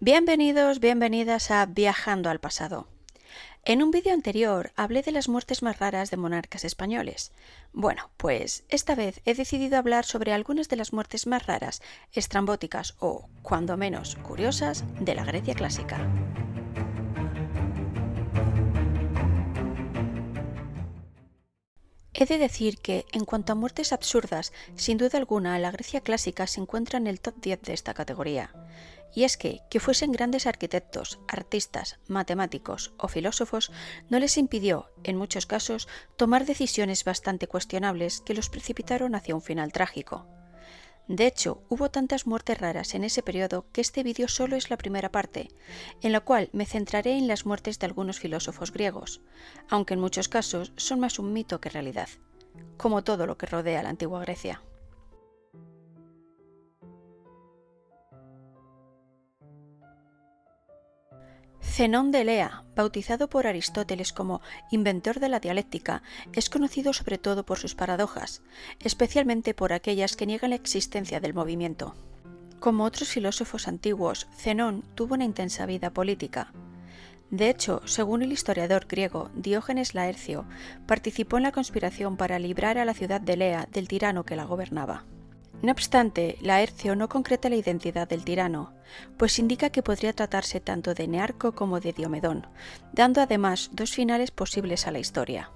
Bienvenidos, bienvenidas a Viajando al pasado. En un vídeo anterior hablé de las muertes más raras de monarcas españoles. Bueno, pues esta vez he decidido hablar sobre algunas de las muertes más raras, estrambóticas o, cuando menos, curiosas de la Grecia clásica. He de decir que, en cuanto a muertes absurdas, sin duda alguna la Grecia clásica se encuentra en el top 10 de esta categoría. Y es que fuesen grandes arquitectos, artistas, matemáticos o filósofos no les impidió, en muchos casos, tomar decisiones bastante cuestionables que los precipitaron hacia un final trágico. De hecho, hubo tantas muertes raras en ese periodo que este vídeo solo es la primera parte, en la cual me centraré en las muertes de algunos filósofos griegos, aunque en muchos casos son más un mito que realidad, como todo lo que rodea a la antigua Grecia. Zenón de Elea, bautizado por Aristóteles como inventor de la dialéctica, es conocido sobre todo por sus paradojas, especialmente por aquellas que niegan la existencia del movimiento. Como otros filósofos antiguos, Zenón tuvo una intensa vida política. De hecho, según el historiador griego Diógenes Laercio, participó en la conspiración para librar a la ciudad de Elea del tirano que la gobernaba. No obstante, Laercio no concreta la identidad del tirano, pues indica que podría tratarse tanto de Nearco como de Diomedón, dando además dos finales posibles a la historia.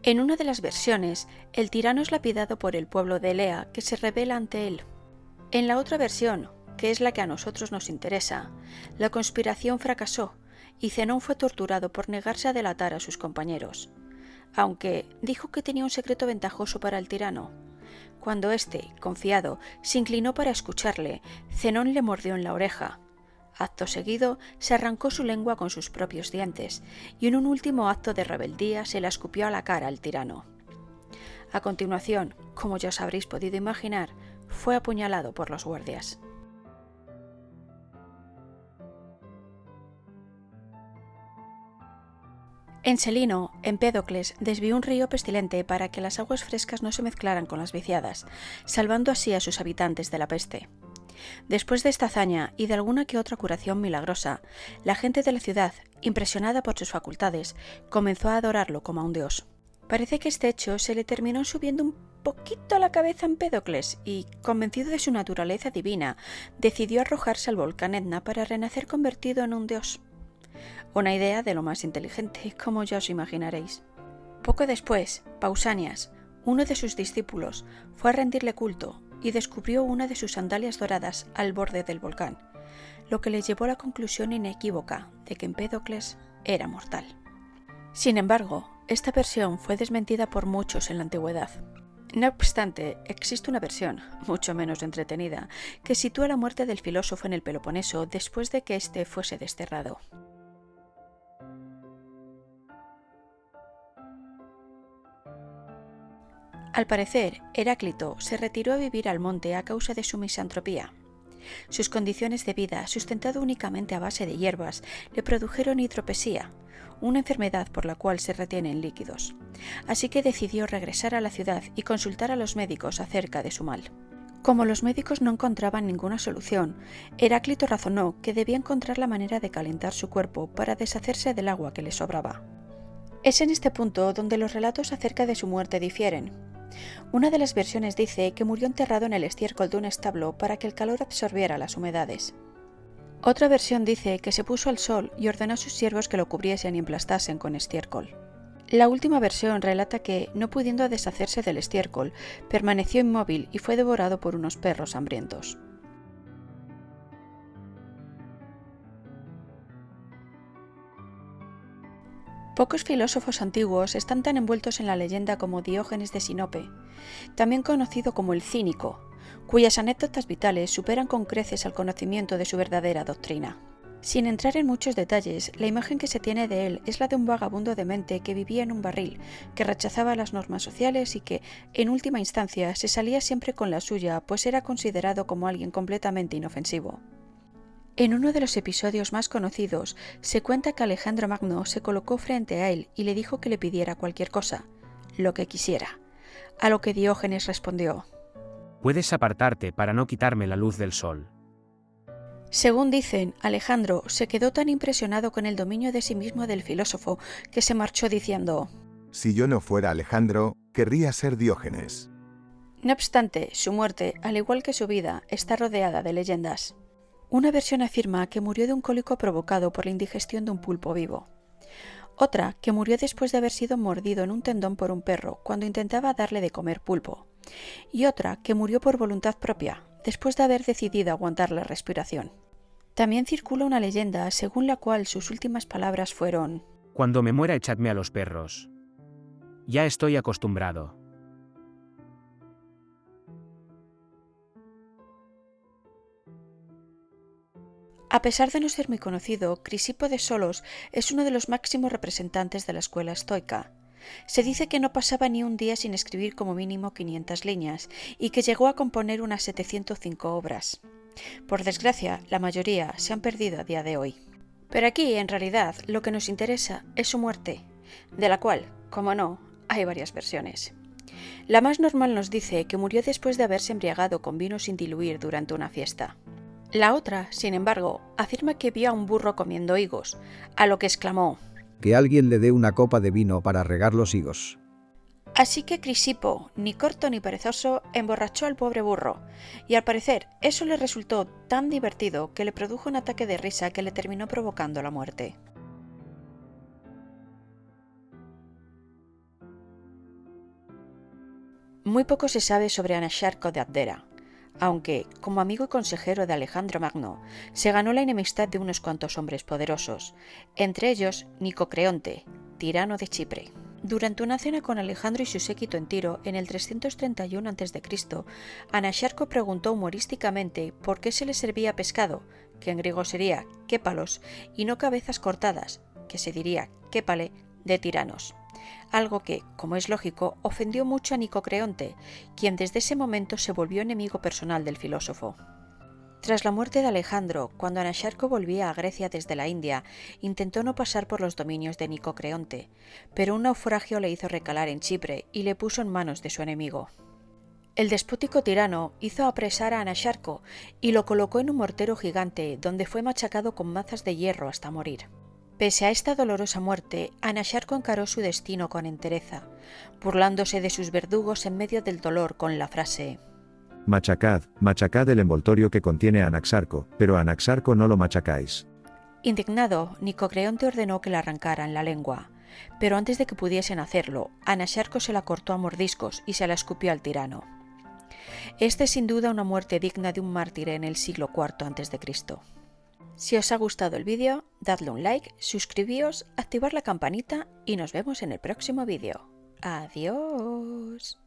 En una de las versiones, el tirano es lapidado por el pueblo de Elea, que se rebela ante él. En la otra versión, que es la que a nosotros nos interesa, la conspiración fracasó y Zenón fue torturado por negarse a delatar a sus compañeros, aunque dijo que tenía un secreto ventajoso para el tirano. Cuando éste, confiado, se inclinó para escucharle, Zenón le mordió en la oreja. Acto seguido, se arrancó su lengua con sus propios dientes y en un último acto de rebeldía se la escupió a la cara al tirano. A continuación, como ya os habréis podido imaginar, fue apuñalado por los guardias. En Selino, Empédocles desvió un río pestilente para que las aguas frescas no se mezclaran con las viciadas, salvando así a sus habitantes de la peste. Después de esta hazaña y de alguna que otra curación milagrosa, la gente de la ciudad, impresionada por sus facultades, comenzó a adorarlo como a un dios. Parece que este hecho se le terminó subiendo un poquito a la cabeza a Empédocles y, convencido de su naturaleza divina, decidió arrojarse al volcán Etna para renacer convertido en un dios. Una idea de lo más inteligente, como ya os imaginaréis. Poco después, Pausanias, uno de sus discípulos, fue a rendirle culto y descubrió una de sus sandalias doradas al borde del volcán, lo que le llevó a la conclusión inequívoca de que Empédocles era mortal. Sin embargo, esta versión fue desmentida por muchos en la antigüedad. No obstante, existe una versión, mucho menos entretenida, que sitúa la muerte del filósofo en el Peloponeso después de que éste fuese desterrado. Al parecer, Heráclito se retiró a vivir al monte a causa de su misantropía. Sus condiciones de vida, sustentado únicamente a base de hierbas, le produjeron hidropesía, una enfermedad por la cual se retienen líquidos. Así que decidió regresar a la ciudad y consultar a los médicos acerca de su mal. Como los médicos no encontraban ninguna solución, Heráclito razonó que debía encontrar la manera de calentar su cuerpo para deshacerse del agua que le sobraba. Es en este punto donde los relatos acerca de su muerte difieren. Una de las versiones dice que murió enterrado en el estiércol de un establo para que el calor absorbiera las humedades. Otra versión dice que se puso al sol y ordenó a sus siervos que lo cubriesen y emplastasen con estiércol. La última versión relata que, no pudiendo deshacerse del estiércol, permaneció inmóvil y fue devorado por unos perros hambrientos. Pocos filósofos antiguos están tan envueltos en la leyenda como Diógenes de Sinope, también conocido como el Cínico, cuyas anécdotas vitales superan con creces al conocimiento de su verdadera doctrina. Sin entrar en muchos detalles, la imagen que se tiene de él es la de un vagabundo demente que vivía en un barril, que rechazaba las normas sociales y que, en última instancia, se salía siempre con la suya, pues era considerado como alguien completamente inofensivo. En uno de los episodios más conocidos, se cuenta que Alejandro Magno se colocó frente a él y le dijo que le pidiera cualquier cosa, lo que quisiera, a lo que Diógenes respondió: Puedes apartarte para no quitarme la luz del sol. Según dicen, Alejandro se quedó tan impresionado con el dominio de sí mismo del filósofo que se marchó diciendo: Si yo no fuera Alejandro, querría ser Diógenes. No obstante, su muerte, al igual que su vida, está rodeada de leyendas. Una versión afirma que murió de un cólico provocado por la indigestión de un pulpo vivo. Otra, que murió después de haber sido mordido en un tendón por un perro cuando intentaba darle de comer pulpo. Y otra, que murió por voluntad propia, después de haber decidido aguantar la respiración. También circula una leyenda según la cual sus últimas palabras fueron: Cuando me muera, echadme a los perros. Ya estoy acostumbrado. A pesar de no ser muy conocido, Crisipo de Solos es uno de los máximos representantes de la escuela estoica. Se dice que no pasaba ni un día sin escribir como mínimo 500 líneas y que llegó a componer unas 705 obras. Por desgracia, la mayoría se han perdido a día de hoy. Pero aquí, en realidad, lo que nos interesa es su muerte, de la cual, como no, hay varias versiones. La más normal nos dice que murió después de haberse embriagado con vino sin diluir durante una fiesta. La otra, sin embargo, afirma que vio a un burro comiendo higos, a lo que exclamó: Que alguien le dé una copa de vino para regar los higos. Así que Crisipo, ni corto ni perezoso, emborrachó al pobre burro, y al parecer eso le resultó tan divertido que le produjo un ataque de risa que le terminó provocando la muerte. Muy poco se sabe sobre Anaxarco de Abdera, aunque, como amigo y consejero de Alejandro Magno, se ganó la enemistad de unos cuantos hombres poderosos, entre ellos Nicocreonte, tirano de Chipre. Durante una cena con Alejandro y su séquito en Tiro, en el 331 a.C., Anaxarco preguntó humorísticamente por qué se le servía pescado, que en griego sería képalos, y no cabezas cortadas, que se diría képale, de tiranos. Algo que, como es lógico, ofendió mucho a Nicocreonte, quien desde ese momento se volvió enemigo personal del filósofo. Tras la muerte de Alejandro, cuando Anaxarco volvía a Grecia desde la India, intentó no pasar por los dominios de Nicocreonte, pero un naufragio le hizo recalar en Chipre y le puso en manos de su enemigo. El despótico tirano hizo apresar a Anaxarco y lo colocó en un mortero gigante donde fue machacado con mazas de hierro hasta morir. Pese a esta dolorosa muerte, Anaxarco encaró su destino con entereza, burlándose de sus verdugos en medio del dolor con la frase: Machacad, machacad el envoltorio que contiene a Anaxarco, pero a Anaxarco no lo machacáis. Indignado, Nicocreonte ordenó que le arrancaran la lengua, pero antes de que pudiesen hacerlo, Anaxarco se la cortó a mordiscos y se la escupió al tirano. Este es sin duda una muerte digna de un mártir en el siglo IV a.C. Si os ha gustado el vídeo, dadle un like, suscribíos, activar la campanita y nos vemos en el próximo vídeo. ¡Adiós!